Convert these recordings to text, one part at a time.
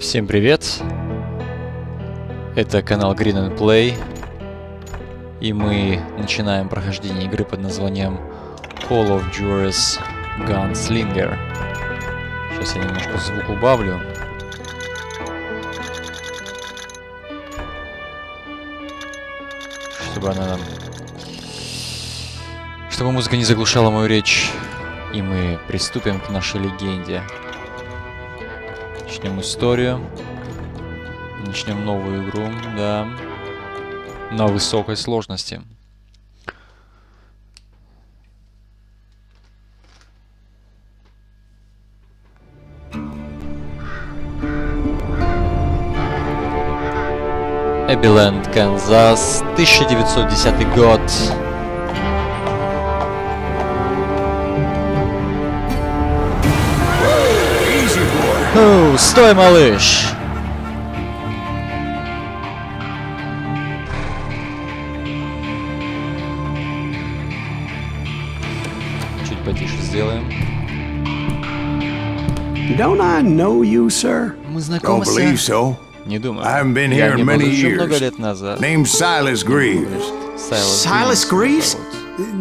Всем привет! Это канал Green&Play, и мы начинаем прохождение игры под названием Call of Juarez Gunslinger. Сейчас я немножко звук убавлю. Чтобы музыка не заглушала мою речь. И мы приступим к нашей легенде. Начнем историю. Начнем новую игру, да. На высокой сложности. Эбиленд, Канзас, 1910 год. Стой, малыш! Чуть потише сделаем. Don't I know you, sir? Мы знакомы, Don't believe so. Не думаю. I haven't been Я here не in был many уже years. много лет назад. Name's Silas Greaves. Silas Greaves?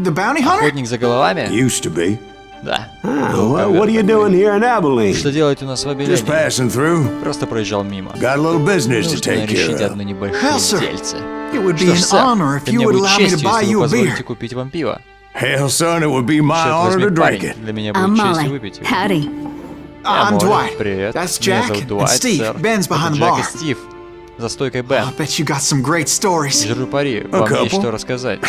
The bounty hunter? Охотник за головами? Used to be. Да. Well, what are you doing here in Abilene? Что делаете у нас в Just Абелене? passing through. Просто проезжал мимо. Got a little business to Нужно take решить care одно of. небольшое Well, sir, дельце. It would be Что ж, an сэр, honor if для you меня would будет allow me to честью, buy если you вы a beer. позволите купить вам пиво. Hell, son, it would be my Черт honor возьми, to drink парень, it. для меня I'm будет честью Molly. выпить его. Howdy. I'm Молли, Dwight. Привет. That's Меня Jack зовут and Дуайт, Steve. сэр. Ben's behind Это the Джек bar. и Стив. За стойкой Бен. I bet you got some great stories. Держу пари, вам couple. есть что рассказать.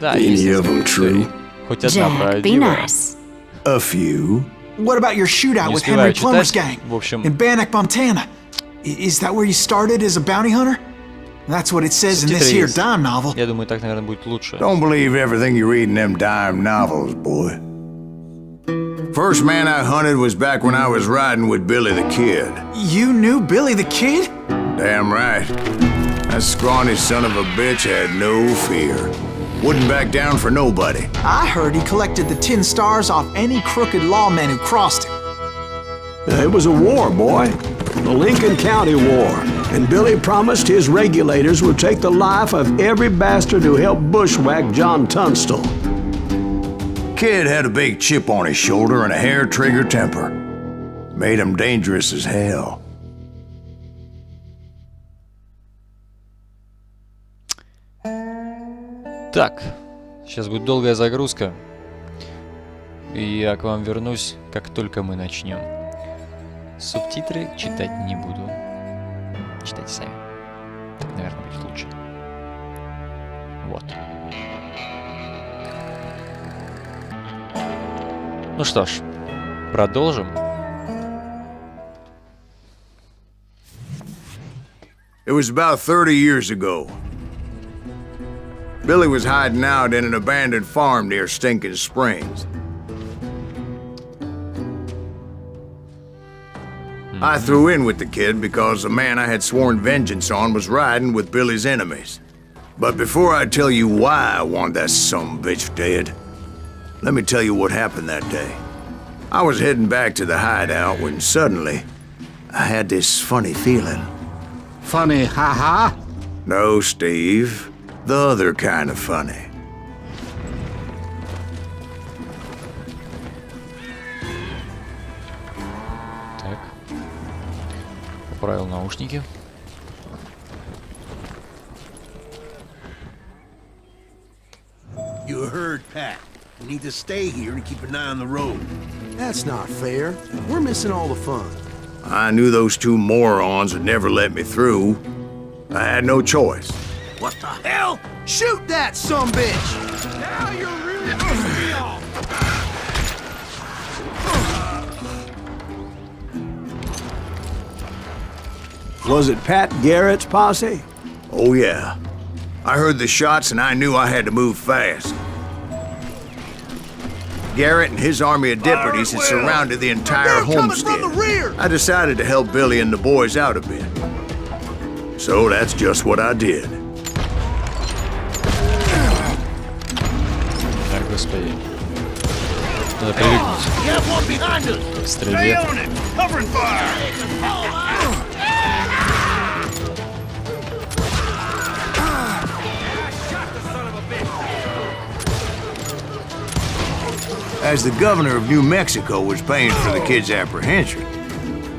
Да, Any есть of them несколько историй. true? Хоть одна Jack, be правдивая. nice. A few. What about your shootout Не with Henry успеваю Plummer's читать. gang В общем, in Bannock, Montana? Is that where you started as a bounty hunter? That's what it says in this субтитры here есть. dime novel. Я думаю, так, наверное, будет лучше. Don't believe everything you read in them dime novels, boy. First man I hunted was back when I was riding with Billy the Kid. You knew Billy the Kid? Damn right. That scrawny son of a bitch had no fear. Wouldn't back down for nobody. I heard he collected the 10 stars off any crooked lawman who crossed him. It was a war, boy. The Lincoln County War. And Billy promised his regulators would take the life of every bastard who helped bushwhack John Tunstall. Kid had a big chip on his shoulder and a hair-trigger temper. Made him dangerous as hell. Так, сейчас будет долгая загрузка. И я к вам вернусь, как только мы начнем. Субтитры читать не буду. Читайте сами. Так, наверное, будет лучше. Вот. Ну что ж, продолжим. It was about 30 years ago. Billy was hiding out in an abandoned farm near Stinking Springs. I threw in with the kid because the man I had sworn vengeance on was riding with Billy's enemies. But before I tell you why I want that sumbitch dead, let me tell you what happened that day. I was heading back to the hideout when suddenly I had this funny feeling. Funny, haha. No, Steve. The other kind of funny. Так. Поправил наушники. You heard Pat. You need to stay here and keep an eye on the road. That's not fair. We're missing all the fun. I knew those two morons would never let me through. I had no choice. What the hell? Shoot that sumbitch! Now you're really pissing me off. Was it Pat Garrett's posse? Oh, yeah. I heard the shots and I knew I had to move fast. Garrett and his army of deputies had surrounded the entire homestead. I decided to help Billy and the boys out a bit. So that's just what I did. Так, господи. Надо привыкнуть You have one behind us. к стрельбе. Stay on it. Covering fire. As the governor of New Mexico was paying for the kid's apprehension,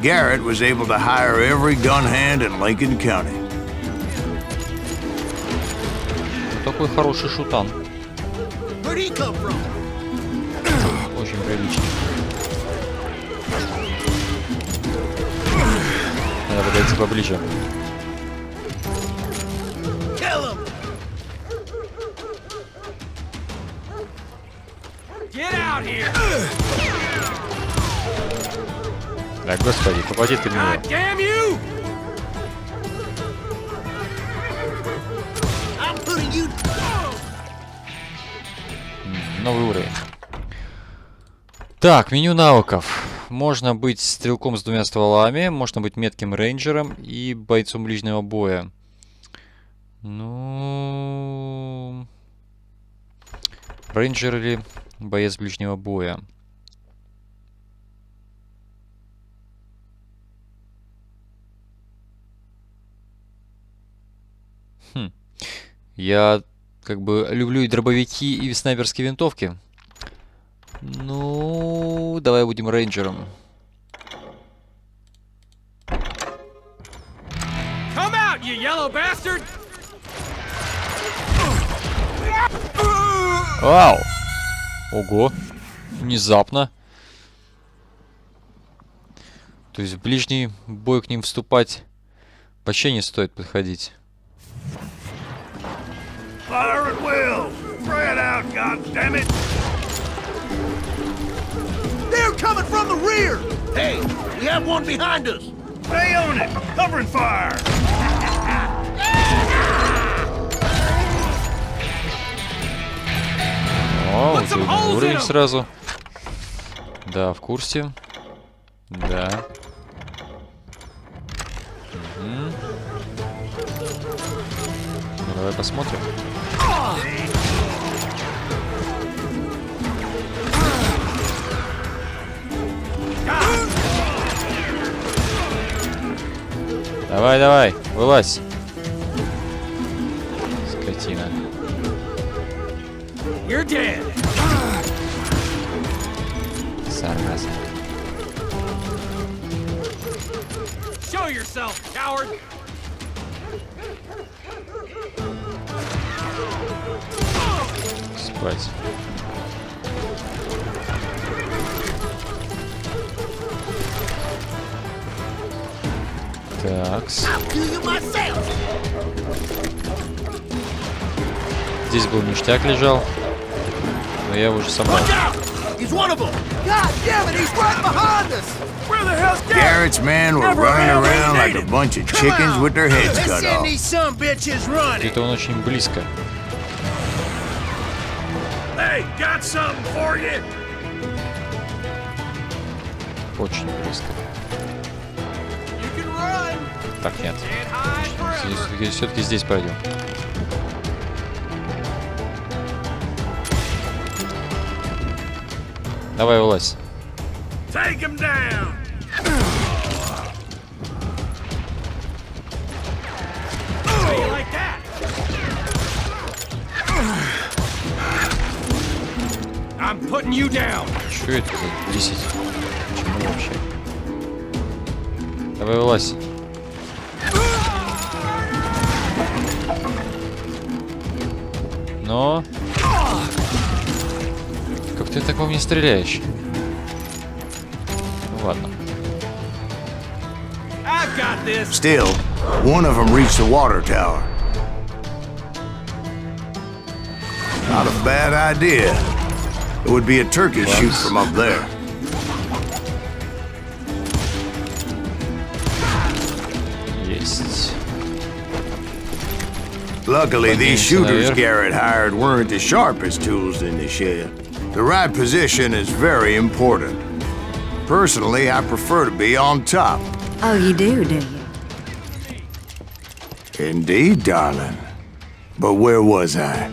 Garrett was able to hire every gun hand in Lincoln County. Такой хороший шутан. Where'd he come from? Очень приличный. Надо подойти поближе. Kill him! Get out here! Да, господи, попади ты в него. God damn you! I'm putting you. Новый уровень. Так, меню навыков. Можно быть стрелком с 2 стволами, можно быть метким рейнджером и бойцом ближнего боя. Ну... Рейнджер или боец ближнего боя? Я как бы люблю и дробовики, и снайперские винтовки. Ну, давай будем рейнджером. Come out, you yellow bastard! Вау! Ого! Внезапно. То есть в ближний бой к ним вступать вообще не стоит подходить. Fire at will! Spread out, goddammit! They're coming from the rear! Hey, we have one behind us. Stay on it! Covering fire! О, вот уровень сразу. Да, в курсе. Да. Угу. Ну, давай посмотрим. Давай, давай, вылазь. Скотина. You're dead! Зараза. Show yourself, coward! Спать. Такс. Здесь был ништяк лежал, но я его уже собрал. He's one of them. God damn it, he's right behind us! Where the hell's Garrett's men were running around like a bunch of chickens with their heads Let's cut send off. these some bitches running! Где-то он очень близко. Hey, got something for you! Очень близко. You can run! Так, нет. Can't hide forever! Все-таки здесь пойдем. Давай, вылазь. Take him down! How you like that? I'm putting you down! Что это за 10? Почему вообще? Давай, вылазь. Но... Как ты так по мне стреляешь? Ну ладно. I've got this! Still, one of them reached the water tower. Not a bad idea. It would be a turkey shoot from up there. Есть. Luckily, these Поднимемся shooters наверх. Garrett hired weren't the sharpest tools in the shed. The right position is very important. Personally, I prefer to be on top. Oh, you do you? Indeed, darling. But where was I?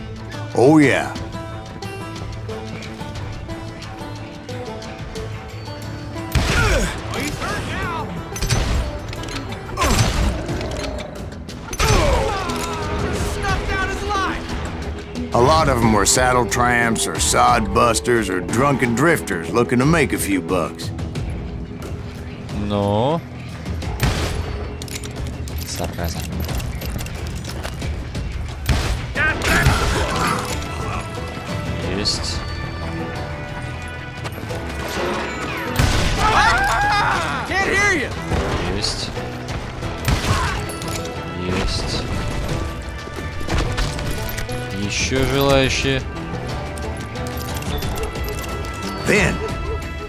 Oh, yeah. He's hurt now! Snuffed out his life! A lot lot of them were saddle tramps or sod busters or drunken drifters looking to make a few bucks. Но... Зараза. Есть. Can't hear you. Есть. Есть. Еще желающие. Then,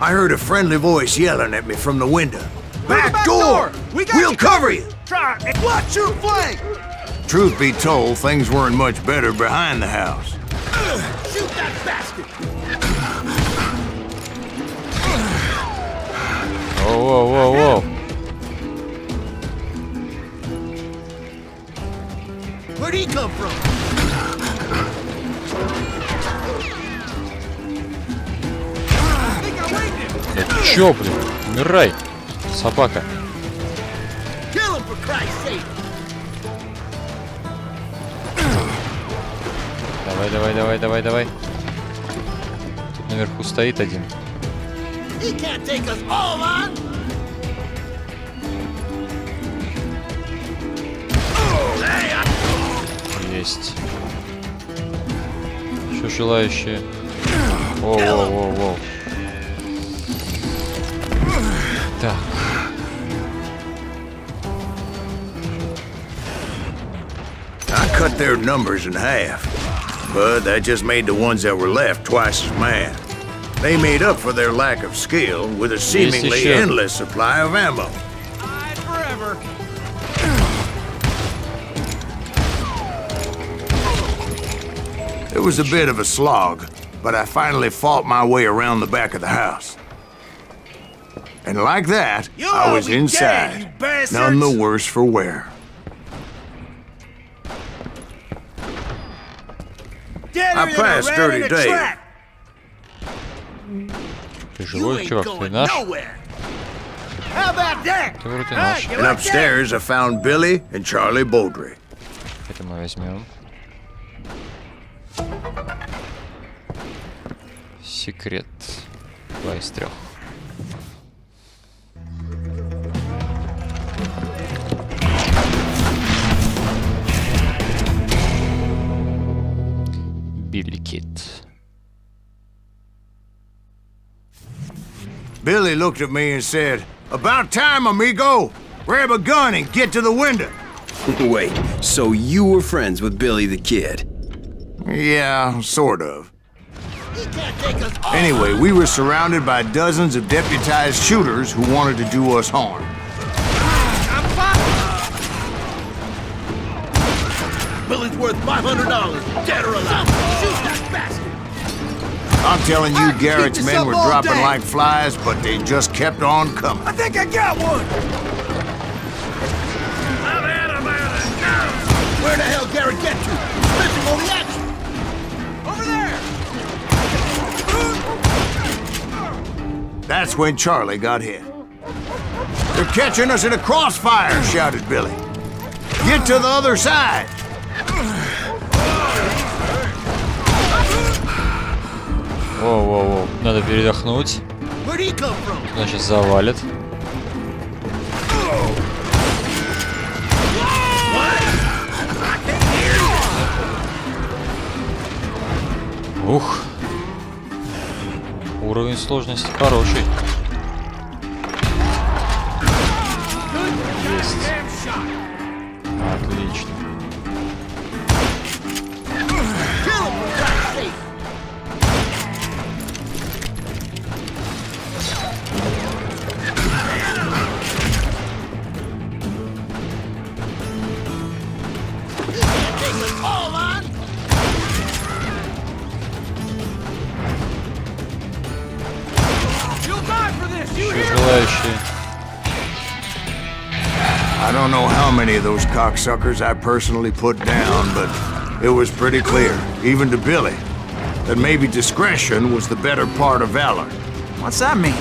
I heard a friendly voice yelling at me from the window. Back door! We'll cover you! Try it. Watch your flank. Truth be told, things weren't much better behind the house. Shoot that bastard. Воу-воу-воу-воу. Where'd he come from? I think I winged him. Да чё, блин? Умирай, собака. Kill him for Christ's sake. Давай, давай, давай, давай, давай. Тут наверху стоит один. He can't take us all on. Есть. Еще желающие. Воу-воу-воу-воу. Так. I cut their numbers in half, but that just made the ones that were left twice as mad. They made up for their lack of skill with a seemingly еще. endless supply of ammo. Hide forever. It was a bit of a slog, but I finally fought my way around the back of the house. And like that, You'll I all was be dead, inside, you bastards. none the worse for wear. Deader I than a passed rat Dirty in a Dave. trap. Ты You живой, ain't чувак, ты going наш? nowhere. How about that? Ты вроде Hey, наш. you And like upstairs, I found Billy and Charlie Baldry. Это мы возьмем. Секрет. 2 из 3. Билли-кит. Billy looked at me and said, "About time, amigo! Grab a gun and get to the window." Wait, so you were friends with Billy the Kid? Yeah, sort of. He can't take us all Anyway, on. we were surrounded by dozens of deputized shooters who wanted to do us harm. I'm fine. Billy's worth $500, dead or alive. Shoot that bastard. I'm telling you, Garrett's Keep this men up were all dropping day. like flies, but they just kept on coming. I think I got one. I'm out of now. Where the hell Garrett get to? Missing all the action. Over there. That's when Charlie got hit. "They're catching us in a crossfire," shouted Billy. "Get to the other side." Воу-воу-воу. Надо передохнуть. Where'd he come from? Нас сейчас завалит. Ух. Уровень сложности хороший. Есть. Отлично. Kill him for Christ's sake. He can't take us all on. You'll die for this. You Еще hear? желающие. I don't know how many of those cocksuckers I personally put down, but it was pretty clear, even to Billy, that maybe discretion was the better part of valor. What's that mean?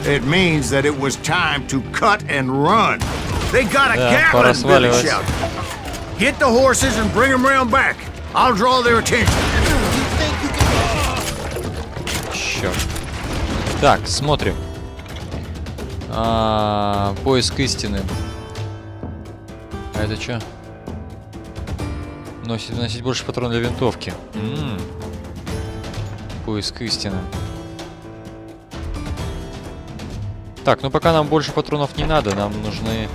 It means that it was time to cut and run. They got a Yeah, пора Gatling, Billy сваливать. shouted. "Get the horses and bring them round back. I'll draw their attention." Так, смотрим. Поиск истины. А это что? Носить больше патронов для винтовки. Поиск истины. Так, ну пока нам больше патронов не надо, нам нужны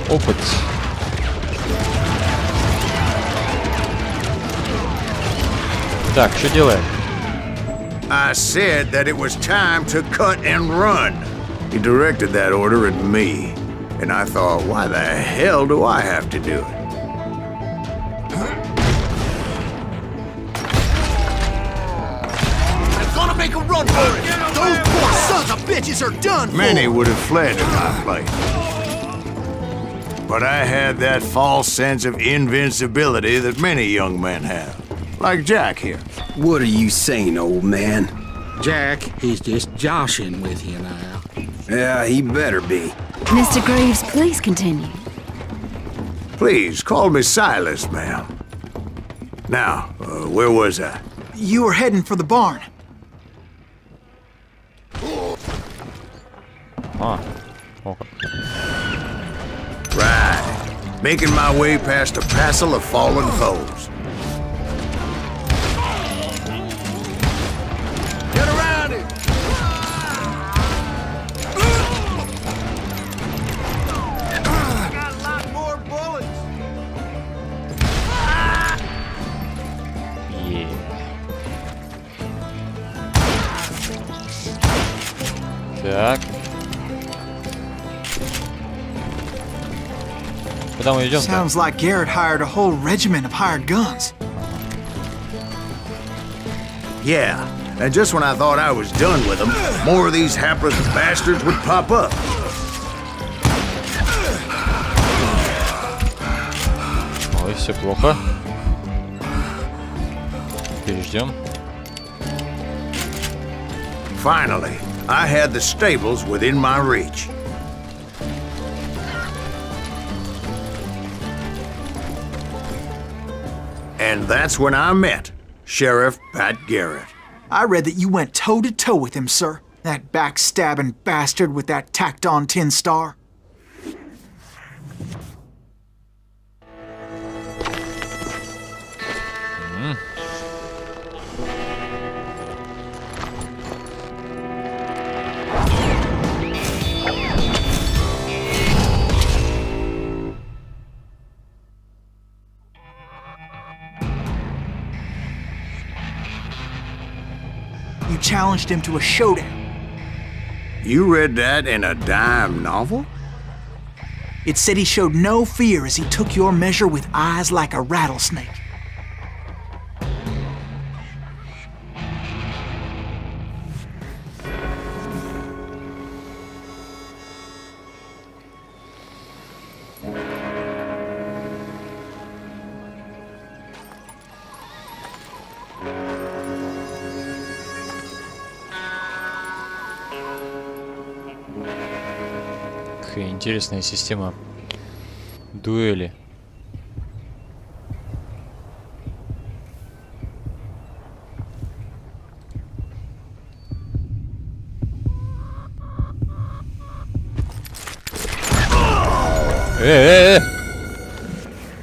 опыт. Так, что делаем? I said that it was time to cut and run. He directed that order at me, and I thought, why the hell do I have to do it? I'm gonna make a run for it! Those poor sons of bitches are done for! Many would have fled to my place. But I had that false sense of invincibility that many young men have. Like Jack here. What are you saying, old man? Jack, he's just joshing with you now. Yeah, he better be. Mr. Graves, please continue. Please, call me Silas, ma'am. Now, where was I? You were heading for the barn. Right. Making my way past a passel of fallen foes. Get around it! I got a lot more bullets! Так. Куда мы идем? Sounds like Garrett hired a whole regiment of hired guns. Yeah, and just when I thought I was done with them, more of these hapless bastards would pop up. Ой, все плохо. Переждем. Finally, I had the stables within my reach. And that's when I met Sheriff Pat Garrett. I read that you went toe-to-toe with him, sir. That backstabbing bastard with that tacked-on tin star. You challenged him to a showdown. You read that in a dime novel? It said he showed no fear as he took your measure with eyes like a rattlesnake. Какая интересная система дуэли.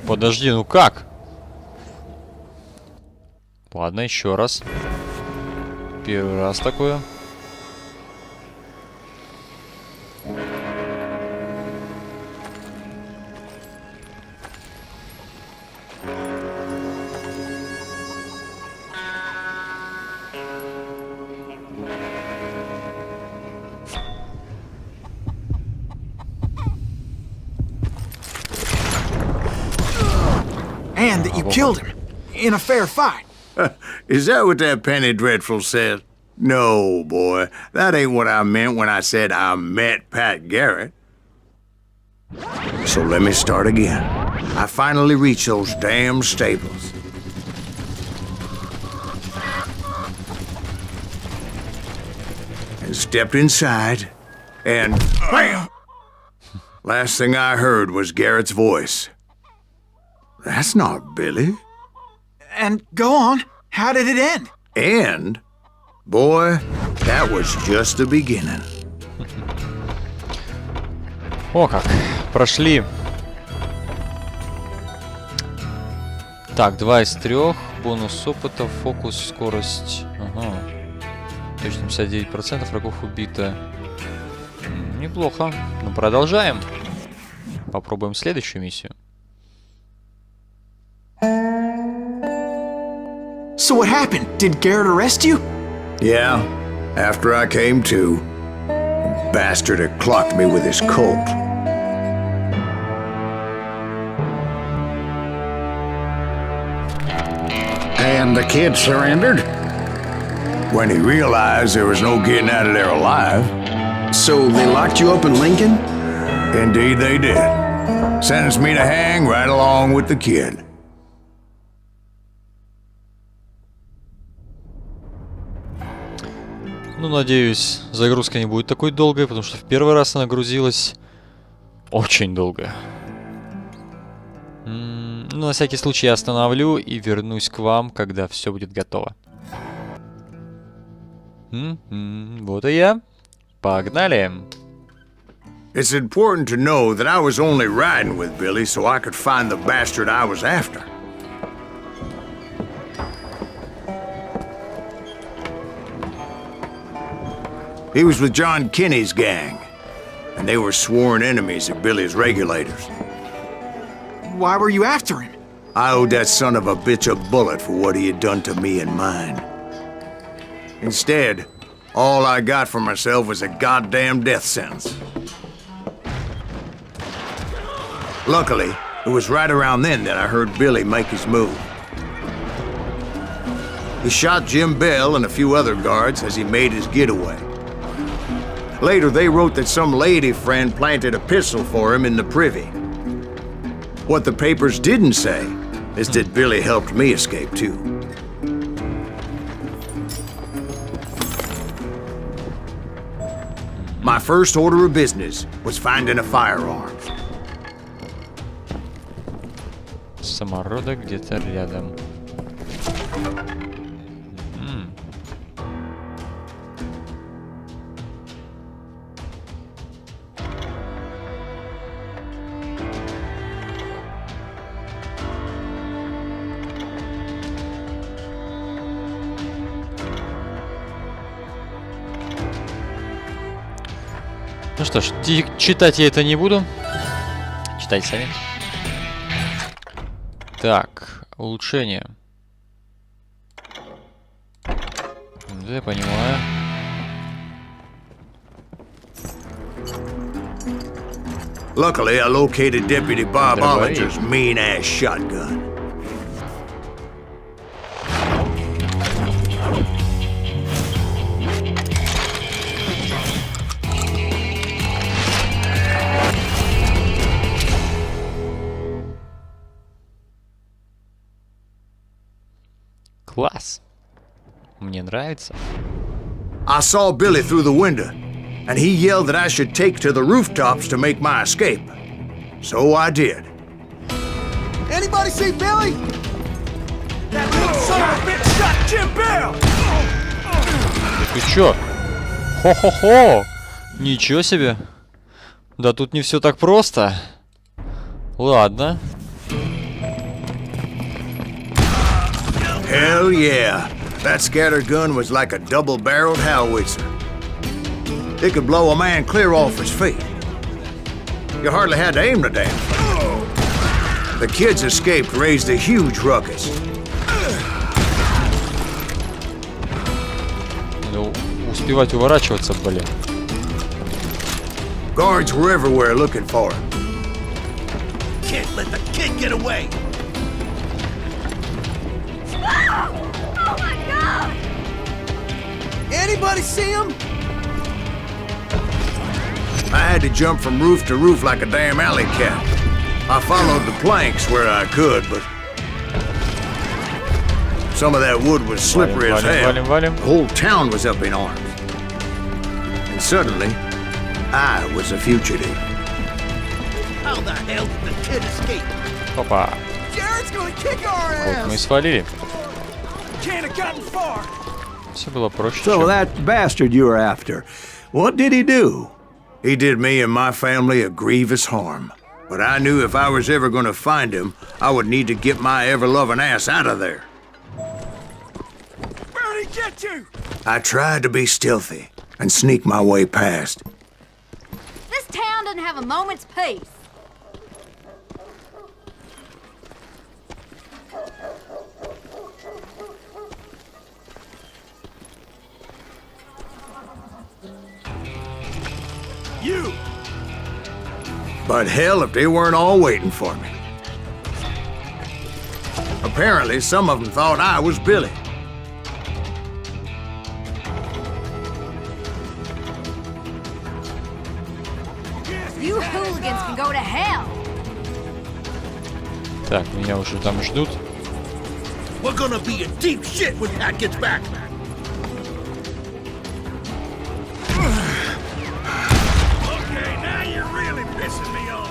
Подожди, ну как? Ладно, еще раз. Первый раз такое. And that you killed him in a fair fight. Is that what that Penny Dreadful said? No, boy. That ain't what I meant when I said I met Pat Garrett. So let me start again. I finally reached those damn stables. And stepped inside, and BAM! Last thing I heard was Garrett's voice. That's not Billy. And go on. How did it end? And Boy, that was just the beginning. О как, прошли. Так, 2 из 3. Бонус опыта, фокус, скорость. Ага. Точно 59% врагов убито. Неплохо. Ну, продолжаем. Попробуем следующую миссию. So what happened? Did Garrett arrest you? Yeah, after I came to, the bastard had clocked me with his Colt. And the kid surrendered? When he realized there was no getting out of there alive. So they locked you up in Lincoln? Indeed they did. Sentenced me to hang right along with the kid. Ну, надеюсь, загрузка не будет такой долгой, потому что в первый раз она грузилась очень долго. Ну, на всякий случай я остановлю и вернусь к вам, когда все будет готово. Вот и я. Погнали! It's important to know that I was only riding with Billy so I could find the bastard I was after. He was with John Kinney's gang, and they were sworn enemies of Billy's regulators. Why were you after him? I owed that son of a bitch a bullet for what he had done to me and mine. Instead, all I got for myself was a goddamn death sentence. Luckily, it was right around then that I heard Billy make his move. He shot Jim Bell and a few other guards as he made his getaway. Later, they wrote that some lady friend planted a pistol for him in the privy. What the papers didn't say is that Billy helped me escape, too. My first order of business was finding a firearm. Самородок где-то рядом. Ну что ж, читать я это не буду. Читайте сами. Так, улучшение. Да, я понимаю. Luckily, I located Deputy Bob Ollinger's mean-ass shotgun. Класс. Мне нравится. I saw Billy through the window, and he yelled that I should take to the rooftops to make my escape. So I did. Anybody see Billy? That little son of a bitch shot Jim Bell! Ты чё? Хо-хо-хо! Ничего себе! Да тут не все так просто. Ладно. Hell yeah. That scatter gun was like a double-barreled howitzer. It could blow a man clear off his feet. You hardly had to aim the damn thing. The kids escaped raised a huge ruckus. Ну, успевать уворачиваться, блин. Guards were everywhere looking for him. Can't let the kid get away! Oh my God! Anybody see him? I had to jump from roof to roof like a damn alley cat. I followed the planks where I could, but some of that wood was slippery as hell. The whole town was up in arms. And suddenly, I was a fugitive. How the hell did the kid escape? Опа. Jared's gonna kick our Вот мы и ass! свалили. Can't have gotten far! Все было проще, So чем... that bastard you were after, what did he do? He did me and my family a grievous harm. But I knew if I was ever gonna find him, I would need to get my ever-loving ass out of there. Where'd he get you? I tried to be stealthy and sneak my way past. This town doesn't have a moment's peace. You! But hell if they weren't all waiting for me. Apparently, some of them thought I was Billy. You hooligans can go to hell. Так, меня уже там ждут. We're gonna be in deep shit when Pat gets back. Okay, now you're really pissing me off.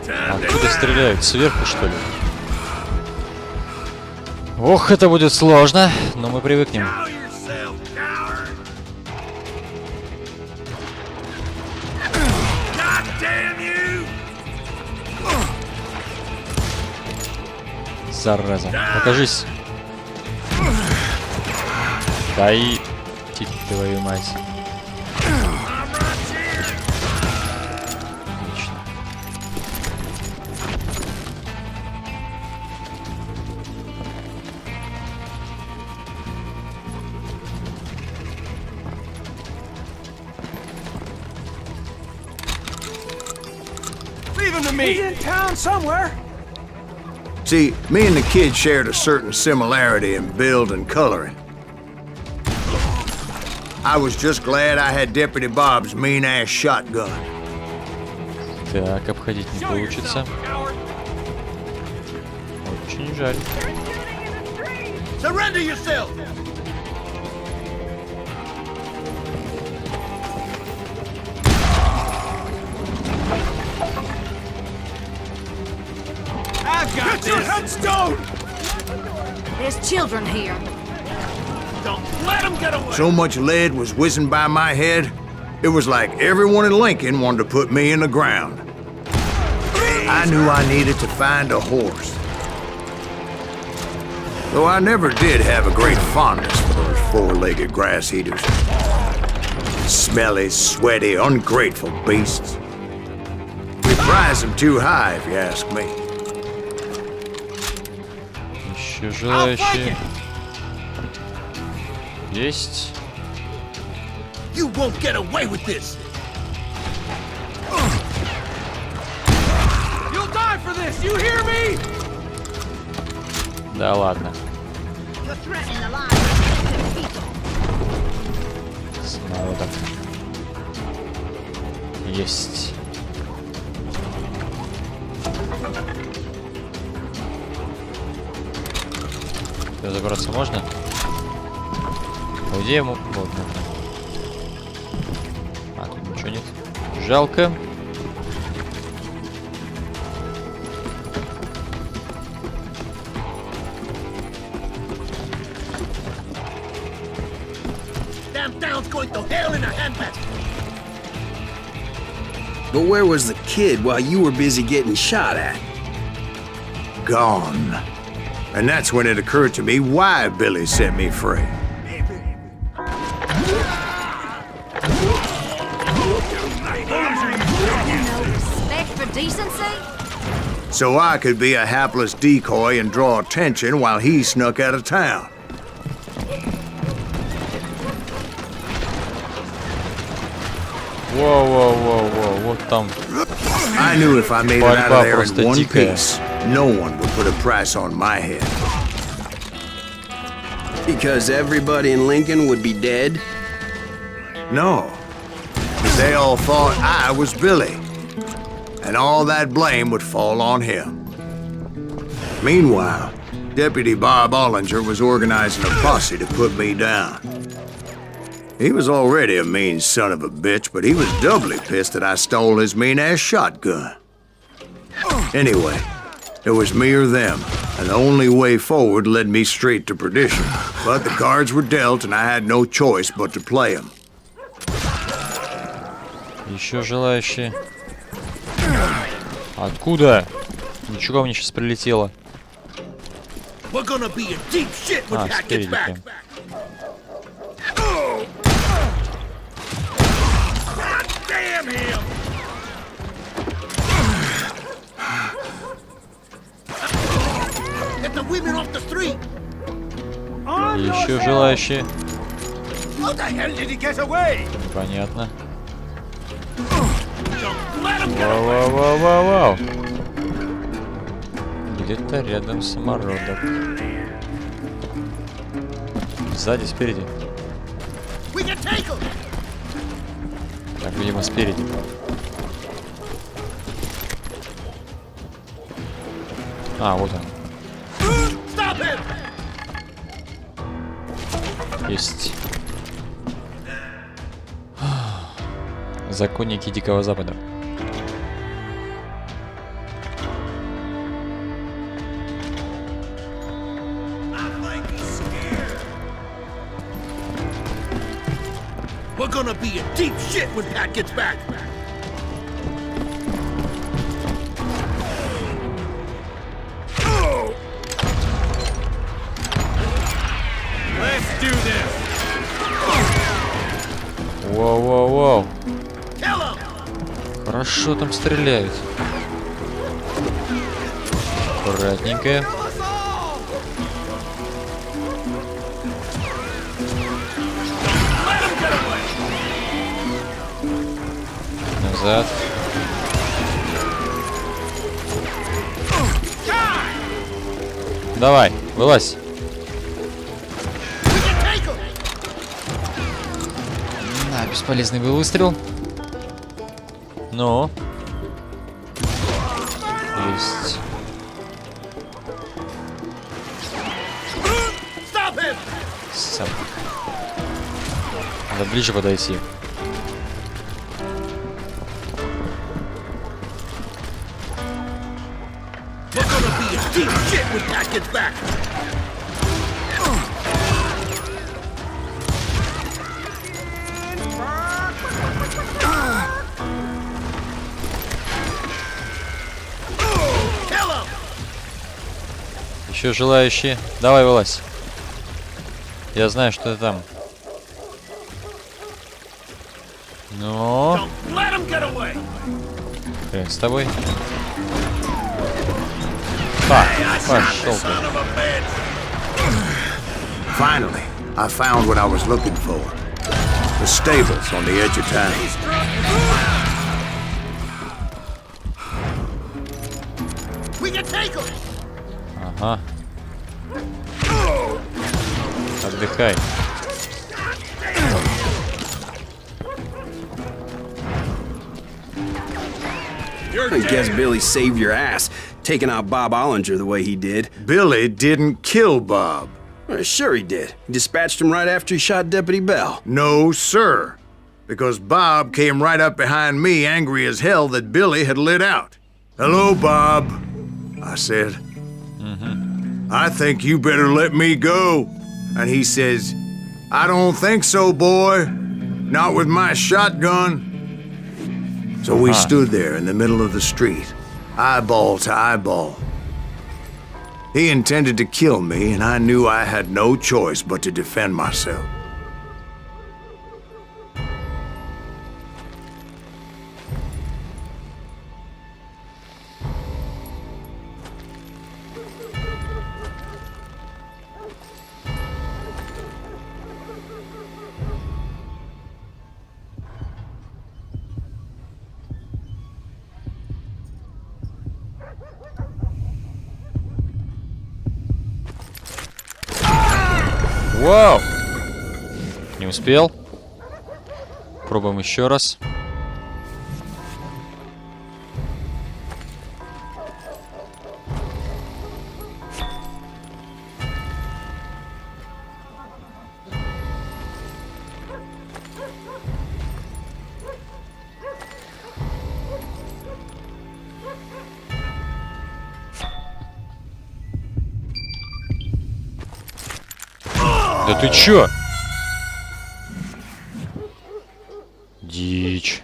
Откуда стреляют? Сверху, что ли? Ох, это будет сложно, но мы привыкнем. Show yourself, coward. God damn you! Зараза. Покажись. Да и... твою мать. Отлично. Leave him to me. He's in town somewhere. See, me and the kid shared a certain similarity in build and coloring. I was just glad I had Deputy Bob's mean-ass shotgun. Так, обходить не получится. Очень жаль. Surrender yourself. I've got this. Your headstone. There's children here. Don't let him get away. So much lead was whizzing by my head, it was like everyone in Lincoln wanted to put me in the ground. I knew I needed to find a horse. Though I never did have a great fondness for those four-legged grass eaters. Smelly, sweaty, ungrateful beasts. We prize them too high, if you ask me. Еще желающие. Есть. You won't get away with this. You'll die for this. You hear me? Да ладно. You're threatening the lives of innocent people. С народом. Есть. Сюда забраться можно? Где ему? Вот, можно. А, тут ничего нет. Жалко. Damn town's going to hell in a handbasket. But where was the kid while you were busy getting shot at? Gone. And that's when it occurred to me why Billy set me free. Respect for decency? So I could be a hapless decoy and draw attention while he snuck out of town. Воу-воу-воу-воу, вот там. I knew if I made it out of there Просто in one дикая. piece, no one would put a price on my head. Because everybody in Lincoln would be dead? No. Because they all thought I was Billy. And all that blame would fall on him. Meanwhile, Deputy Bob Ollinger was organizing a posse to put me down. He was already a mean son of a bitch, but he was doubly pissed that I stole his mean-ass shotgun. Anyway, It was me or them, and the only way forward led me straight to perdition. But the cards were dealt, and I had no choice but to play them. Еще желающие. Откуда? Ничего мне сейчас прилетело. We're gonna be in deep shit when А, Pat gets спереди back. прям. God damn him! Get the women off the street! Еще желающие. How the hell did he get away? Понятно. Let him get Вау-вау-вау-вау-вау. Где-то рядом самородок. Сзади, спереди. We can take him! Так, видимо, спереди. А, вот он. Stop him! Есть. Законники Дикого Запада. We're gonna be in deep shit when Pat gets back. Let's do this. Воу-воу-воу. Kill him. Хорошо там стреляют. Аккуратненько. Let him get away. Назад. Давай, вылазь. We can take him. Да, бесполезный был выстрел. Ну. Есть. Stop him. Сам. Надо ближе подойти. We're gonna be in deep shit when Pat gets back. Kill him. Еще желающие. Давай, вылазь. Я знаю, что ты там. Ну, Don't let him get away. хрен с тобой. Пошел ты. Son of a bitch. Finally, I found what I was looking for. The stables on the edge of town. We can take him. Ага. Отдыхай. I guess Billy saved your ass, taking out Bob Ollinger the way he did. Billy didn't kill Bob. Well, sure he did. He dispatched him right after he shot Deputy Bell. No, sir. Because Bob came right up behind me, angry as hell that Billy had lit out. Hello, Bob, I said. I think you better let me go. And he says, I don't think so, boy. Not with my shotgun. So we stood there in the middle of the street, eyeball to eyeball. He intended to kill me, and I knew I had no choice but to defend myself. Вау! Не успел. Пробуем еще раз. Да ты чё? Дичь.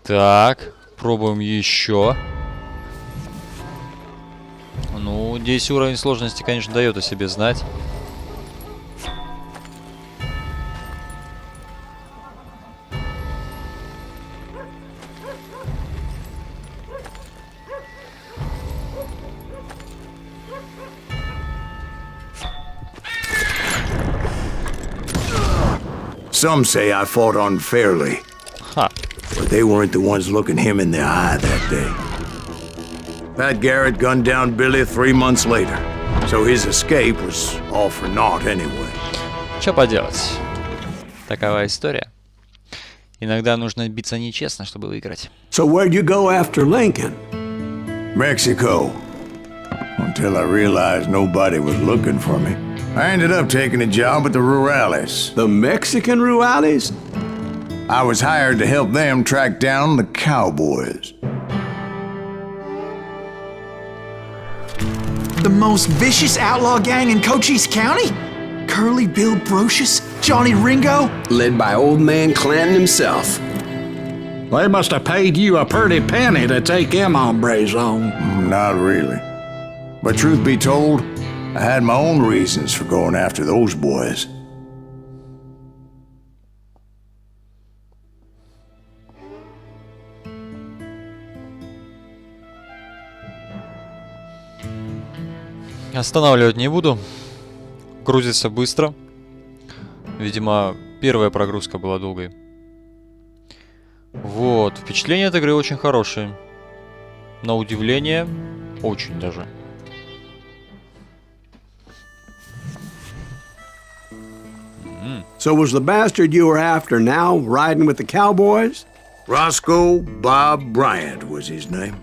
Так, пробуем еще. Ну, здесь уровень сложности, конечно, дает о себе знать. Some say I fought unfairly, Ха. but they weren't the ones looking him in the eye that day. Pat Garrett gunned down Billy 3 months later, so his escape was all for naught anyway. Что поделать? Такова история. Иногда нужно биться нечестно, чтобы выиграть. So where'd you go after Lincoln? Mexico. Until I realized nobody was looking for me. I ended up taking a job at the Rurales. The Mexican Rurales? I was hired to help them track down the cowboys. The most vicious outlaw gang in Cochise County? Curly Bill Brocious? Johnny Ringo? Led by old man Clanton himself. They must have paid you a pretty penny to take them hombres on. Not really. But truth be told, I had my own reasons for going after those boys. Останавливать не буду. Грузится быстро. Видимо, первая прогрузка была долгой. Вот. Впечатления от игры очень хорошие. На удивление, очень даже. So was the bastard you were after now riding with the cowboys? Roscoe Bob Bryant was his name.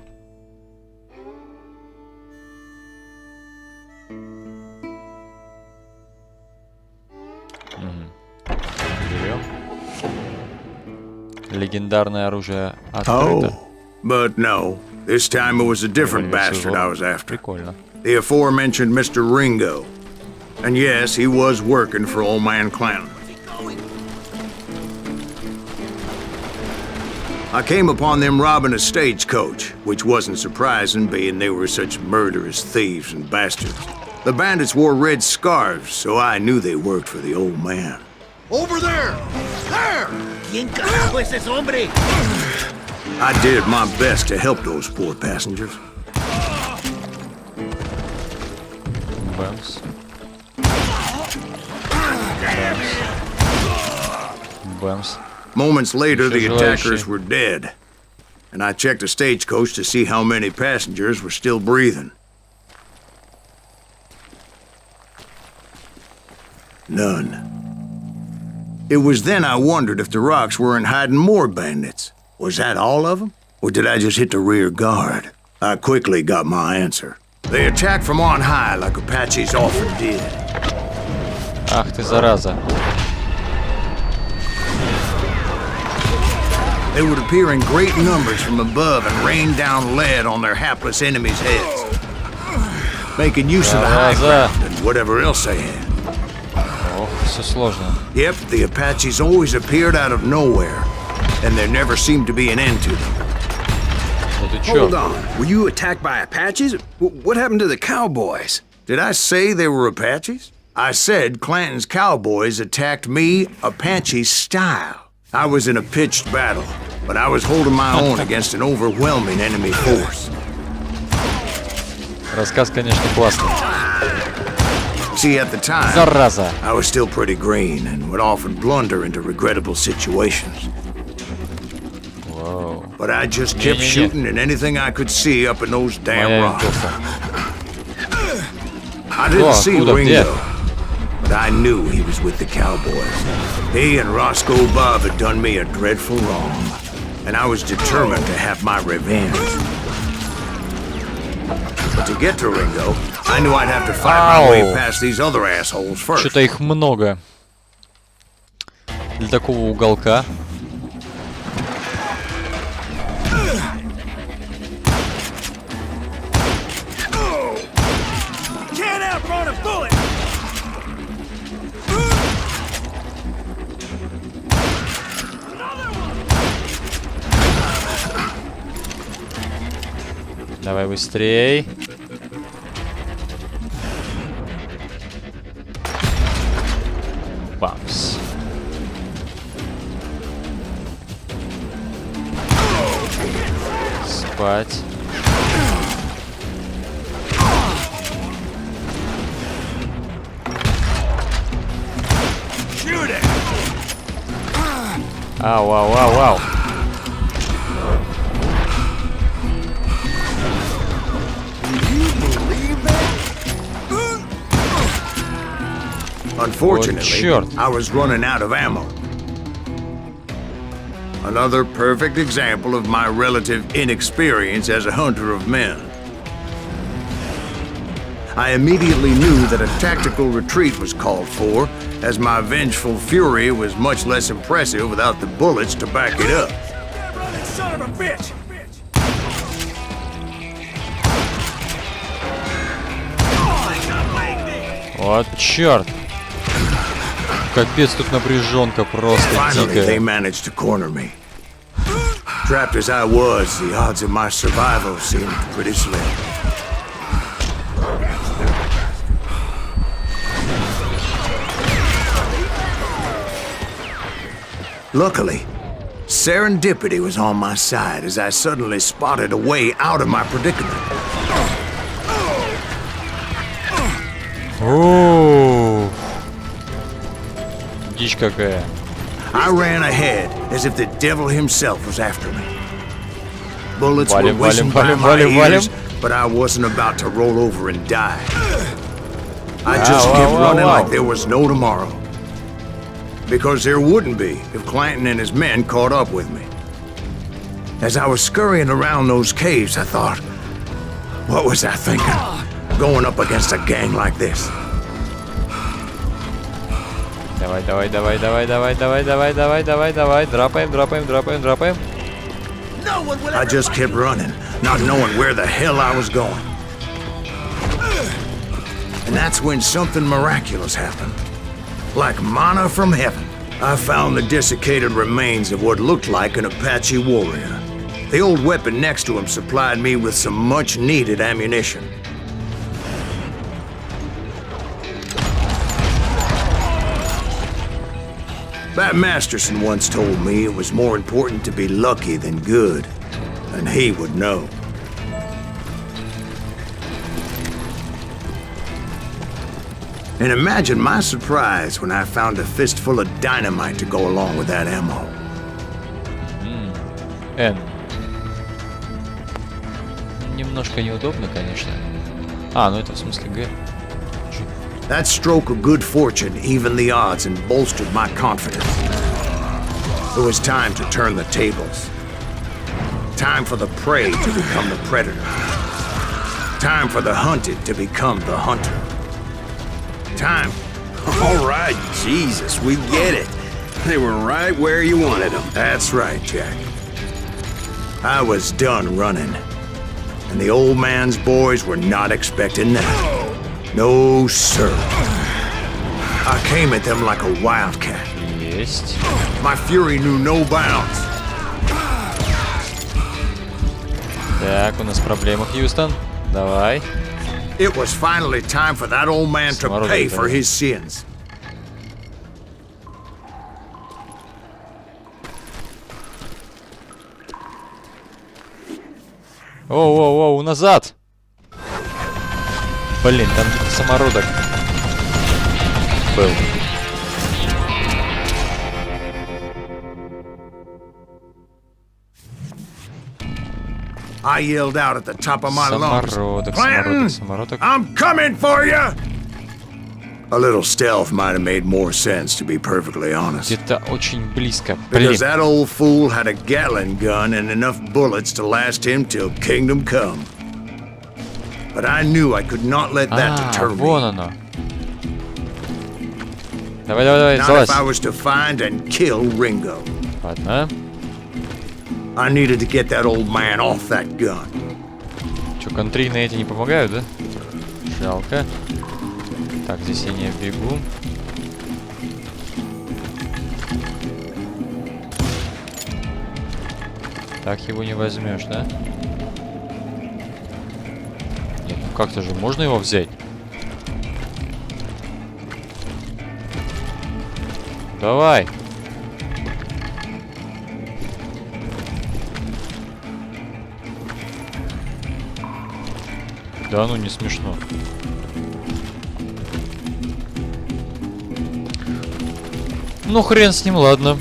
Берем. Легендарное оружие открыто. But no, this time it was a different bastard I was after. Прикольно. The aforementioned Mr. Ringo. And yes, he was working for old man Clanton. I came upon them robbing a stagecoach, which wasn't surprising, being they were such murderous thieves and bastards. The bandits wore red scarves, so I knew they worked for the old man. Over there! There! ¿Quién carajo es ese hombre? I did my best to help those poor passengers. Бэмс. Бэмс. Moments later, the Еще attackers желающие. were dead, and I checked the stagecoach to see how many passengers were still breathing. None. It was then I wondered if the rocks weren't hiding more bandits. Was that all of them? Or did I just hit the rear guard? I quickly got my answer. They attacked from on high like Apaches often did. Ах ты, зараза. They would appear in great numbers from above and rain down lead on their hapless enemies' heads, making use of the high ground and whatever else they had. Ох, все сложно. Yep, the Apaches always appeared out of nowhere, and there never seemed to be an end to them. Да ты Hold чё? on. Were you attacked by Apaches? What happened to the cowboys? Did I say they were Apaches? I said Clanton's cowboys attacked me Apache style. I was in a pitched battle, but I was holding my own against an overwhelming enemy force. Рассказ, конечно, классный. See, at the time, Зараза. I was still pretty green and would often blunder into regrettable situations. Вау. But I just kept Не-не-не. shooting at anything I could see up in those damn Моя rocks. винтовка. I didn't see откуда, где? Ringo, but I knew he was with the cowboys. He and Roscoe Bob had done me a dreadful wrong, and I was determined to have my revenge. But to get to Ringo, I knew I'd have to fight my way Ow. past these other assholes first. Что-то их много. Для такого уголка. Can't outrun a bullet! Давай быстрей. Бамс. Спать. Ау, ау, ау, ау. Unfortunately, I was running out of ammo. Another perfect example of my relative inexperience as a hunter of men. I immediately knew that a tactical retreat was called for, as my vengeful fury was much less impressive without the bullets to back it up. Son of a bitch! Вот черт. Капец, тут напряженка просто Finally, they дикая. managed to corner me. Trapped as I was, the odds of my survival seemed pretty slim. Luckily, serendipity was on my side as I suddenly spotted a way out of my predicament. О, дичь какая. I ran ahead as if the devil himself was after me. Bullets were Валим, whizzing валим, by валим, my валим, ears, but I wasn't about to roll over and die. I just kept wow, running wow. like there was no tomorrow. Because there wouldn't be if Clanton and his men caught up with me. As I was scurrying around those caves, I thought, what was I thinking? Going up against a gang like this. Давай, давай, давай, давай, давай, давай, давай, давай, давай, давай. Драпаем, драпаем, драпаем, драпаем. I just kept running, not knowing where the hell I was going. And that's when something miraculous happened. Like manna from heaven, I found the desiccated remains of what looked like an Apache warrior. The old weapon next to him supplied me with some much-needed ammunition. Bat Masterson once told me it was more important to be lucky than good, and he would know. And imagine my surprise when I found a fistful of dynamite to go along with that ammo. Н. Немножко неудобно, конечно. А, ну это в смысле Г. That stroke of good fortune evened the odds and bolstered my confidence. It was time to turn the tables. Time for the prey to become the predator. Time for the hunted to become the hunter. Time. All right, Jesus, we get it. They were right where you wanted them. That's right, Jack. I was done running. And the old man's boys were not expecting that. No, sir. I came at them like a wildcat. Есть. My fury knew no bounds. Так, у нас проблема, Хьюстон. Давай. It was finally time for that old man to pay for his sins. Оу, назад! Блин, там где-то самородок был. I yelled out at the top of my lungs, Самородок, Clanton, самородок, самородок. I'm coming for you! A little stealth might have made more sense, to be perfectly honest. Где-то очень близко. Блин. Because that old fool had a Gatling gun and enough bullets to last him till kingdom come. But I knew I could not let that deter вон me. оно. Давай, давай, давай, Not залазь. if I was to find and kill Ringo. Ладно. I needed to get that old man off that gun. Че, контрийные эти не помогают, да? Жалко. Так, здесь я не бегу. Так его не возьмешь, да? Как-то же можно его взять? Давай. Да ну, не смешно. Ну хрен с ним, ладно.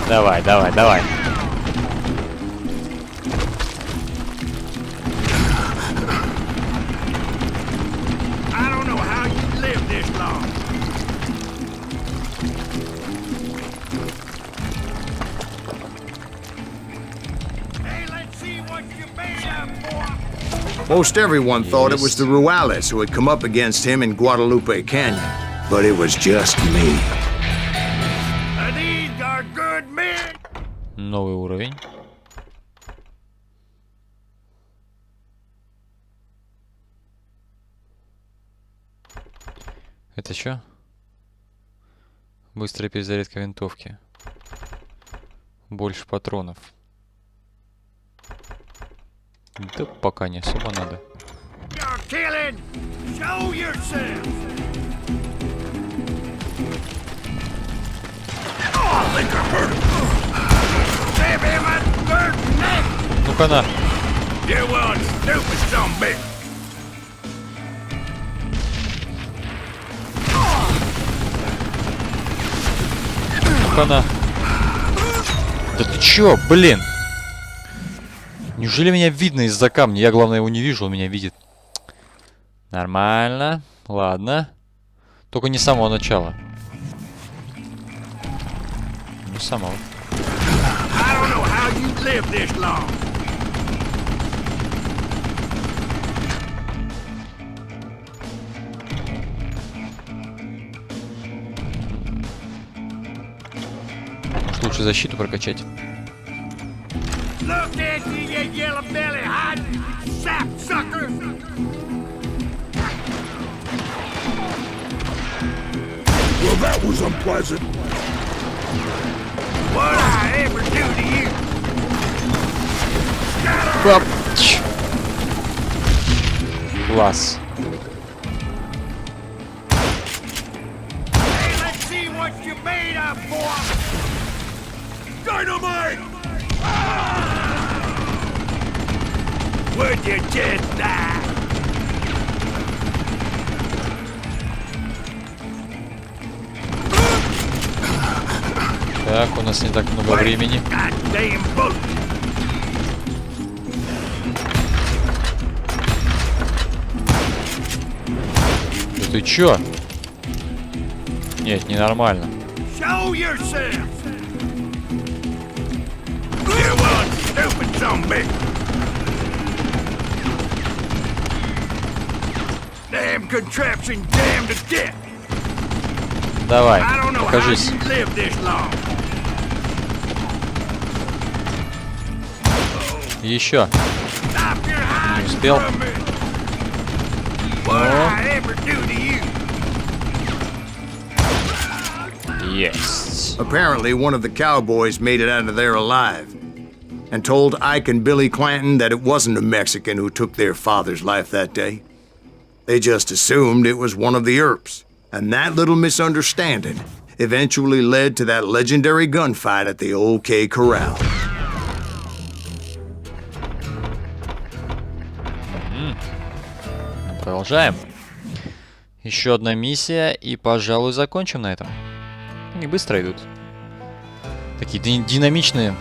Давай, давай, давай. Most everyone thought it was the Ruales who had come up against him in Guadalupe Canyon, but it was just me. These are good men. Новый уровень. Это что? Быстрая перезарядка винтовки. Больше патронов. Да пока не особо надо. You're killing. Show yourself. Oh, I think I heard him. Stab him at the bird neck. Ну-ка на. You one stupid son of a bitch. Ну-ка на. Да ты чё, блин? Неужели меня видно из-за камня? Я, главное, его не вижу, он меня видит. Нормально. Ладно. Только не с самого начала. Не с самого. I don't know how you lived this long. Может, лучше защиту прокачать? Look at you, you yellow belly hiding sap sucker. Well, that was unpleasant. What I ever do to you? Класс. Hey, let's see what you're made of, boy. Dynamite! Would you just die? Так, у нас не так много времени. Goddamn boat! Да ты чё? Нет, ненормально. Show yourself! You one stupid son of a bitch! Damn contraption, damn to death! Давай, I don't know how покажись. you lived this long. Еще. Stop your hiding успел. from me. What I ever do to you? Есть. Apparently, one of the cowboys made it out of there alive and told Ike and Billy Clanton that it wasn't a Mexican who took their father's life that day. They just assumed it was one of the Earps, and that little misunderstanding eventually led to that legendary gunfight at the OK Corral. Продолжаем. Еще одна миссия, и, пожалуй, закончим на этом. Они быстро идут. Такие динамичные.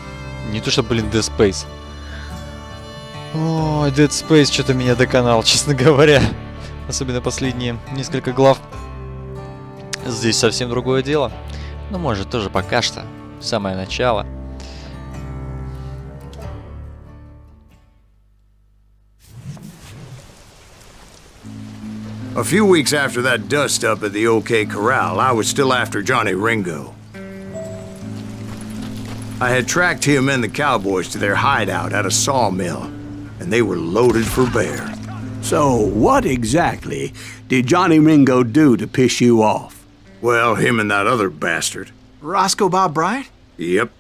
Не то что, блин, Dead Space. Ой, Dead Space что-то меня доконал, честно говоря. Особенно последние несколько глав. Здесь совсем другое дело. Ну, может, тоже пока что. Самое начало. A few weeks after that dust-up at the OK Corral, I was still after Johnny Ringo. I had tracked him and the cowboys to their hideout at a sawmill, and they were loaded for bear. So, what exactly did Johnny Ringo do to piss you off? Well, him and that other bastard. Roscoe Bob Bryant? Yep.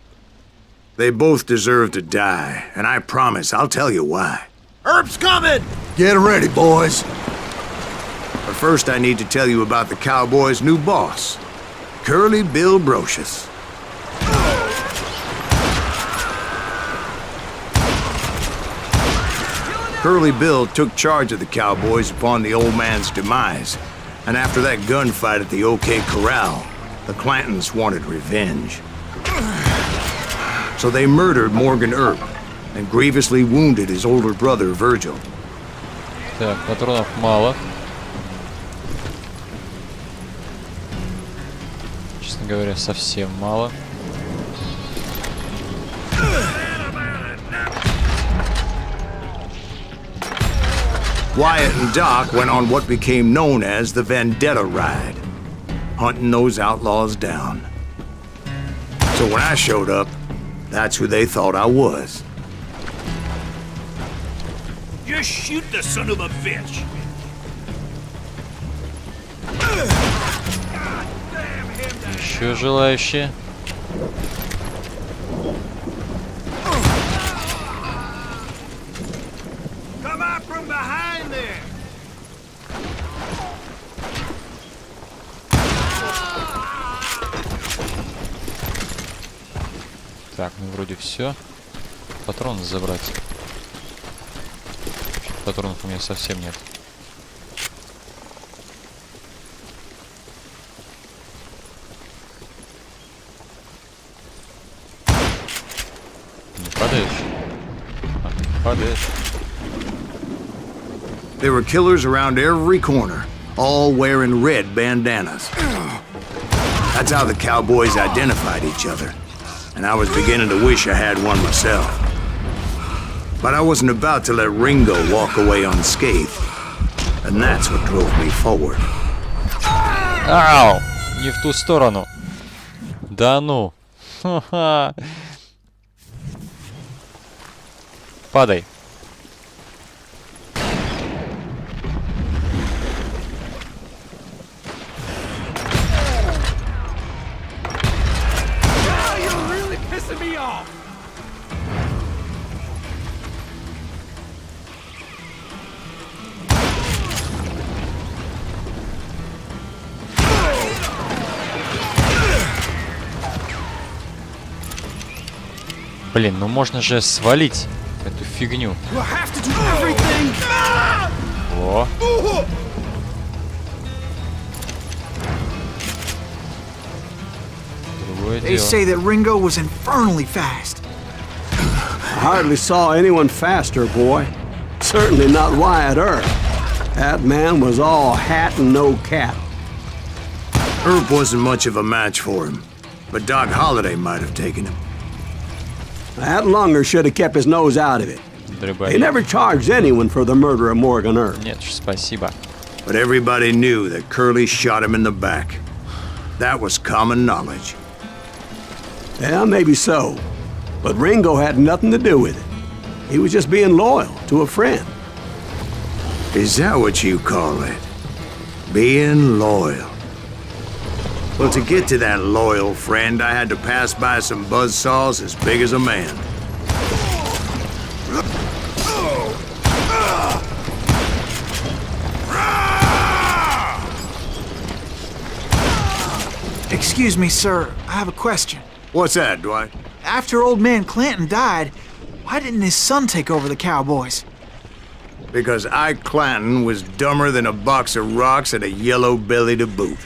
They both deserve to die, and I promise I'll tell you why. Herb's coming! Get ready, boys. But first I need to tell you about the cowboys' new boss, Curly Bill Brocious. Curly Bill took charge of the cowboys upon the old man's demise, and after that gunfight at the OK Corral, the Clantons wanted revenge. So they murdered Morgan Earp and grievously wounded his older brother, Virgil. Так, патронов мало. Честно говоря, совсем мало. Wyatt and Doc went on what became known as the Vendetta Ride, hunting those outlaws down. So when I showed up, that's who they thought I was. Just shoot the son of a bitch! Еще желающие. Come out from behind there! Так, ну вроде все. Патроны забрать. Патронов у меня совсем нет. Не падаешь? А, не падаешь. There were killers around every corner, all wearing red bandanas. That's how the cowboys identified each other, and I was beginning to wish I had one myself. But I wasn't about to let Ringo walk away unscathed, and that's what drove me forward. Ау! Не в ту сторону. Да ну. Ха-ха. Падай. You're really pissing me off! Блин, ну можно же свалить эту фигню. We'll have to do everything! О. Другое They дело. say that Ringo was infernally fast. I hardly saw anyone faster, boy. Certainly not Wyatt Earp. That man was all hat and no cap. Earp wasn't much of a match for him, but Doc Holliday might have taken him. That Lunger should have kept his nose out of it. They Дробовик. never charged anyone for the murder of Morgan Earp. Нет уж, спасибо. But everybody knew that Curly shot him in the back. That was common knowledge. Yeah, maybe so. But Ringo had nothing to do with it. He was just being loyal to a friend. Is that what you call it? Being loyal. Well, to get to that loyal friend, I had to pass by some buzzsaws as big as a man. Excuse me, sir. I have a question. What's that, Dwight? After old man Clanton died, why didn't his son take over the cowboys? Because Ike Clanton was dumber than a box of rocks and a yellow belly to boot.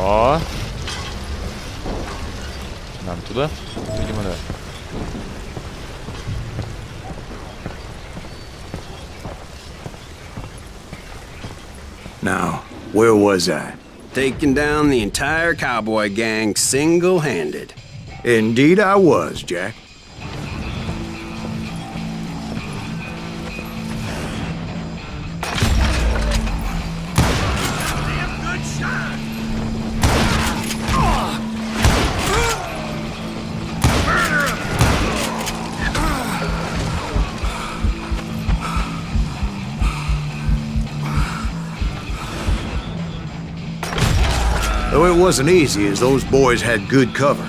О. Нам туда? Видимо, да. Where was I? Taking down the entire cowboy gang single-handed. Indeed I was, Jack. Though it wasn't easy, as those boys had good cover.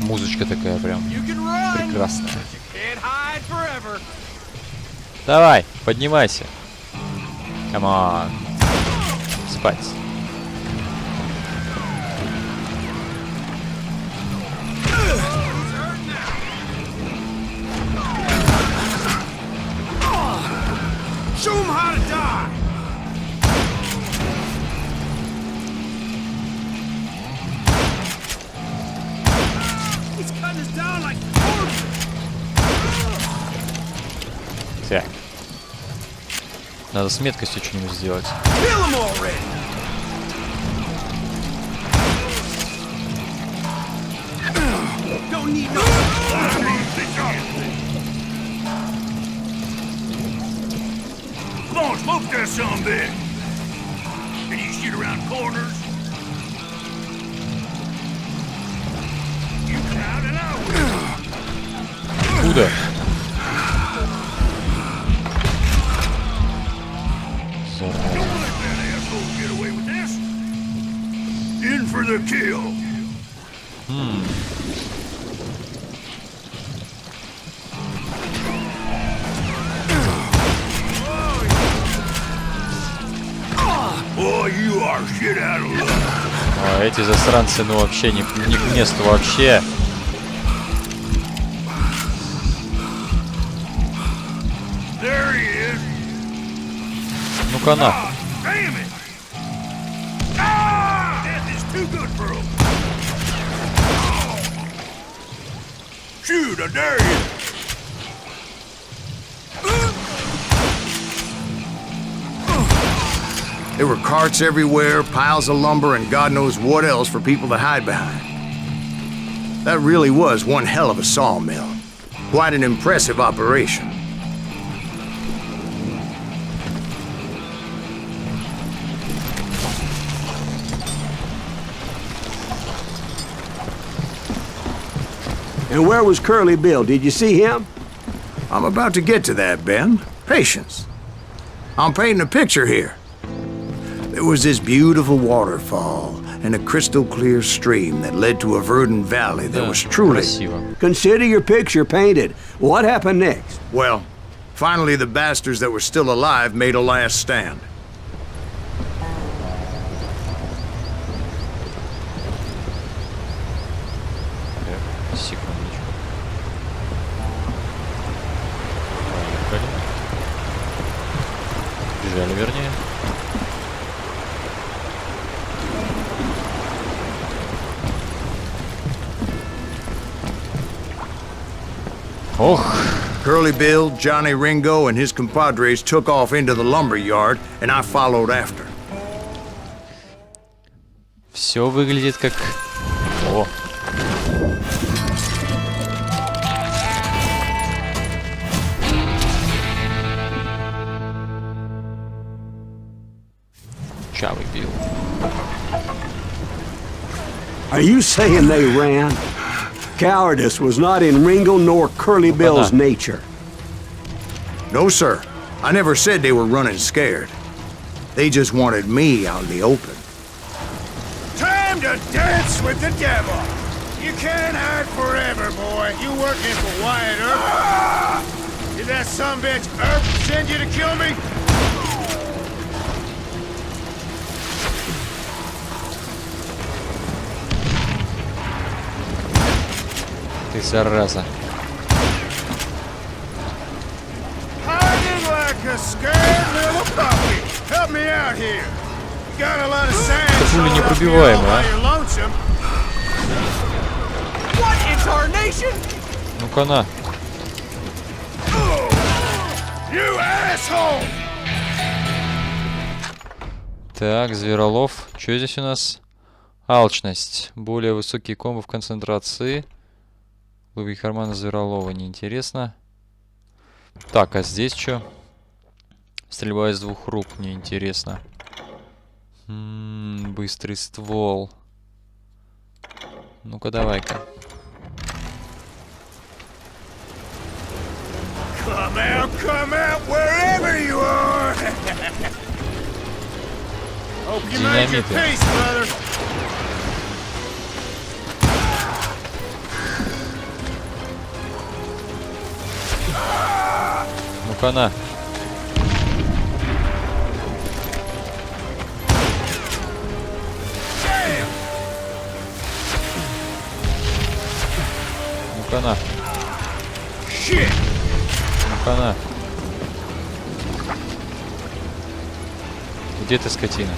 Музычка такая прям прекрасная. Давай, поднимайся. Come on. Спать. Show 'em how to die! He's cutting us down like corpses! Так. Надо с меткостью что-нибудь сделать. Kill 'em already! Don't need no... Come on, smoke that some bit! Can you shoot around corners? You come out and out! Куда? Get away with this. In for the kill. Boy, you are shit out of luck. А, эти засранцы, ну вообще не к месту вообще. There he is. Ну-ка на. Damn it! Ah! Death is too good for him. Shoot, I dare you. There were carts everywhere, piles of lumber, and God knows what else for people to hide behind. That really was one hell of a sawmill. Quite an impressive operation. And where was Curly Bill? Did you see him? I'm about to get to that, Ben. Patience. I'm painting a picture here. There was this beautiful waterfall and a crystal clear stream that led to a verdant valley that was truly... Красиво. Consider your picture painted. What happened next? Well, finally the bastards that were still alive made a last stand. Секундочку. Поехали. Бежали, вернее. Ох. Curly Bill, Johnny Ringo, and his compadres took off into the lumber yard, and I followed after. Все выглядит как... О. Чавый Билл. Are you saying they ran? Cowardice was not in Ringo nor Curly Bill's nature. No, sir. I never said they were running scared. They just wanted me out in the open. Time to dance with the devil. You can't hide forever, boy. You working for Wyatt Earp? Did that sumbitch Earp send you to kill me? Ты зараза. Hiding like a scared little puppy. Help me out here. You got a lot of sand. Пуля непробиваемая, а? What in tarnation? Ну-ка на. You asshole! Так, зверолов. Что здесь у нас? Алчность. Более высокие комбо в концентрации. Глубокие карманы зверолова. Неинтересно. Так, а здесь что? Стрельба из двух рук. Неинтересно. Быстрый ствол. Ну-ка, давай-ка. Come out, wherever you are! Hope you made your peace, brother! Ну-ка, на. Ну-ка, на. Ну-ка, на. Где ты, скотина?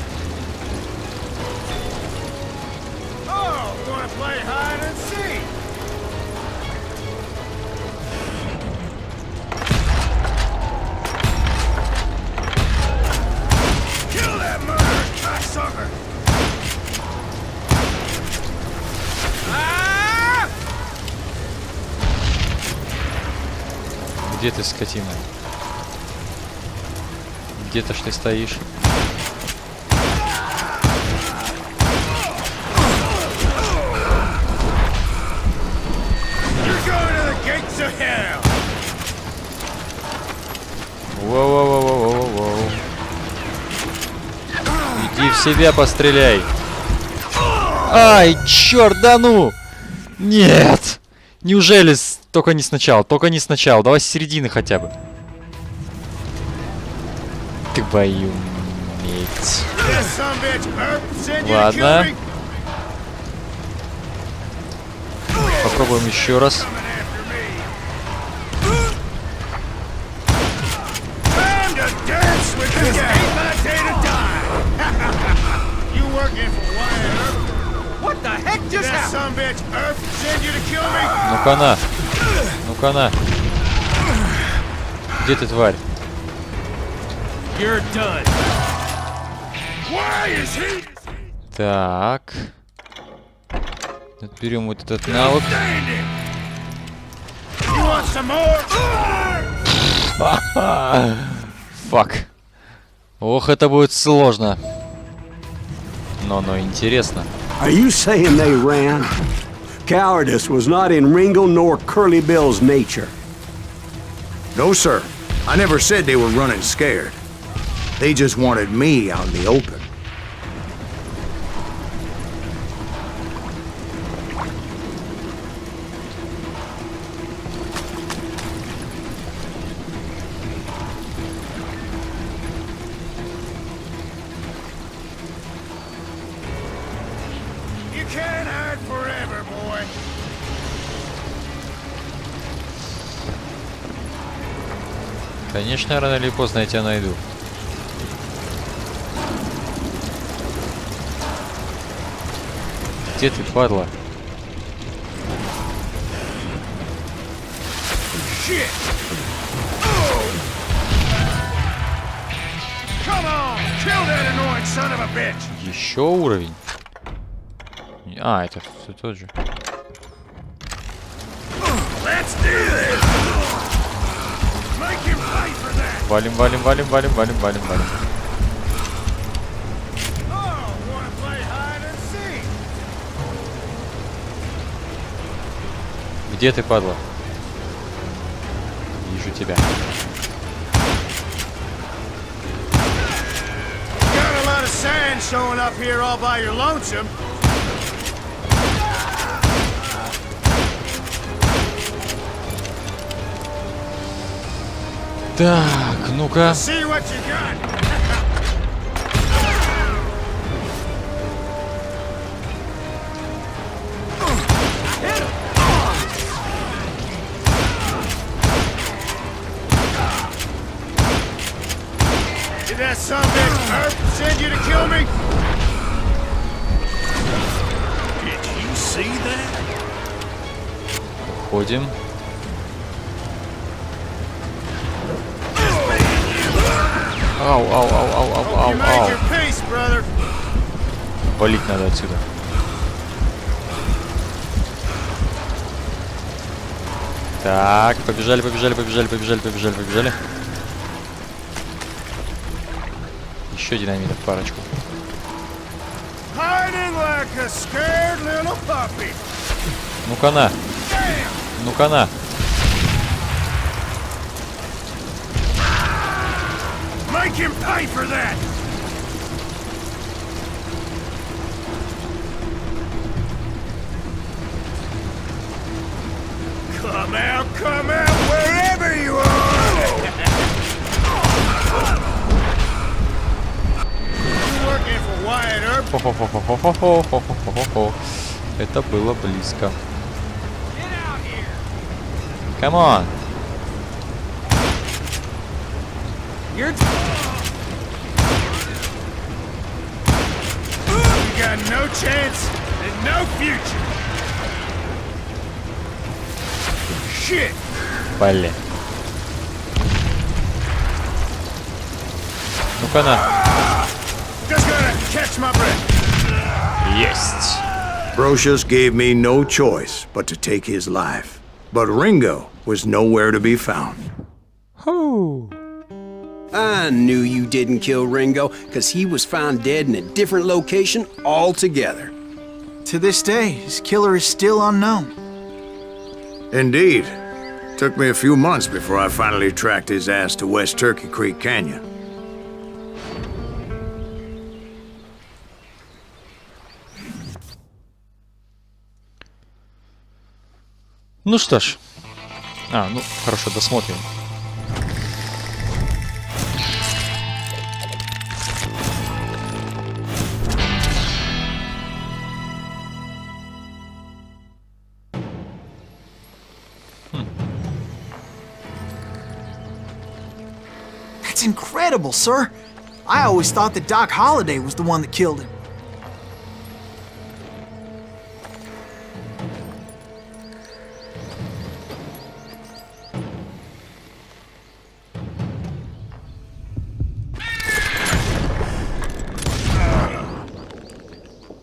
Где ты, скотина? Где-то ж ты стоишь. Воу-воу-воу-воу-воу-воу. Иди в себя постреляй. Ай, черт, да ну! Нет! Неужели? Только не сначала, только не сначала. Давай с середины хотя бы. Твою медь. Ладно. Попробуем еще раз. Ну-ка на. Ну-ка на. Где ты, тварь? Так. Берем вот этот навык. Фак. Ох, это будет сложно. Но интересно. Are you saying they ran? Cowardice was not in Ringo nor Curly Bill's nature. No, sir. I never said they were running scared. They just wanted me out in the open. You can't hide forever, boy. Конечно, рано или поздно я тебя найду. Где ты, падла? Еще уровень? А, это все тот же. Валим, валим, валим, валим, валим, валим, валим. Где ты, падла? Вижу тебя. Так, ну-ка. Did that son of a bitch send you to kill me? Did you see that? Ходим. Ау, ау, ау, ау, ау, ау, ау. Peace, brother. Валить надо отсюда. Так, побежали, побежали, побежали, побежали, побежали, побежали. Еще динамитов парочку. Hiding like a scared little puppy. Ну-ка на. Ну-ка на. Make him pay for that. Come out, wherever you are! You working for Wyatt Earp? Хо-хо-хо-хо-хо-хо-хо-хо-хо-хо. Это было близко. Come on. You got no chance and no future. Shit! Блин. Ну-ка на. Just gonna catch my breath. Есть. Brocious gave me no choice but to take his life. But Ringo was nowhere to be found. Ху. I knew you didn't kill Ringo, because he was found dead in a different location altogether. To this day, his killer is still unknown. Indeed. Took me a few months before I finally tracked his ass to West Turkey Creek Canyon. Ну что ж. Ну, хорошо, досмотрим. That's incredible, sir. I always thought that Doc Holliday was the one that killed him.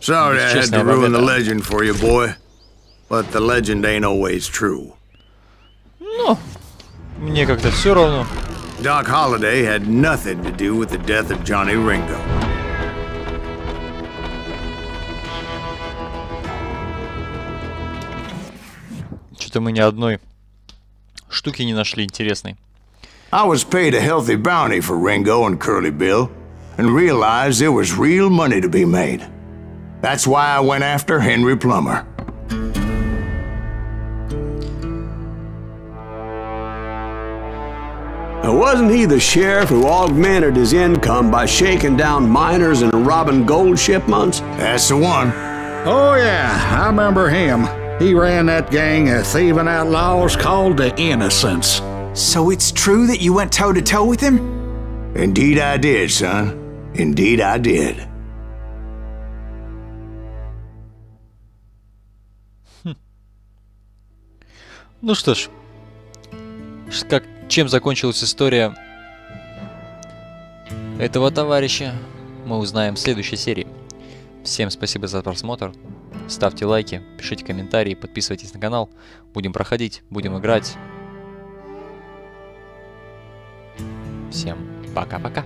Sorry I had to ruin the legend for you, boy. But the legend ain't always true. Ну, мне как-то все равно. Doc Holliday had nothing to do with the death of Johnny Ringo. Что-то мы ни одной штуки не нашли интересной. I was paid a healthy bounty for Ringo and Curly Bill, and realized there was real money to be made. That's why I went after Henry Plummer. Now, wasn't he the sheriff who augmented his income by shaking down miners and robbing gold shipments? That's the one. Oh, yeah, I remember him. He ran that gang of thieving outlaws called the Innocents. So it's true that you went toe-to-toe with him? Indeed I did, son. Indeed I did. Ну что ж, чем закончилась история этого товарища, мы узнаем в следующей серии. Всем спасибо за просмотр. Ставьте лайки, пишите комментарии, подписывайтесь на канал. Будем проходить, будем играть. Всем пока-пока.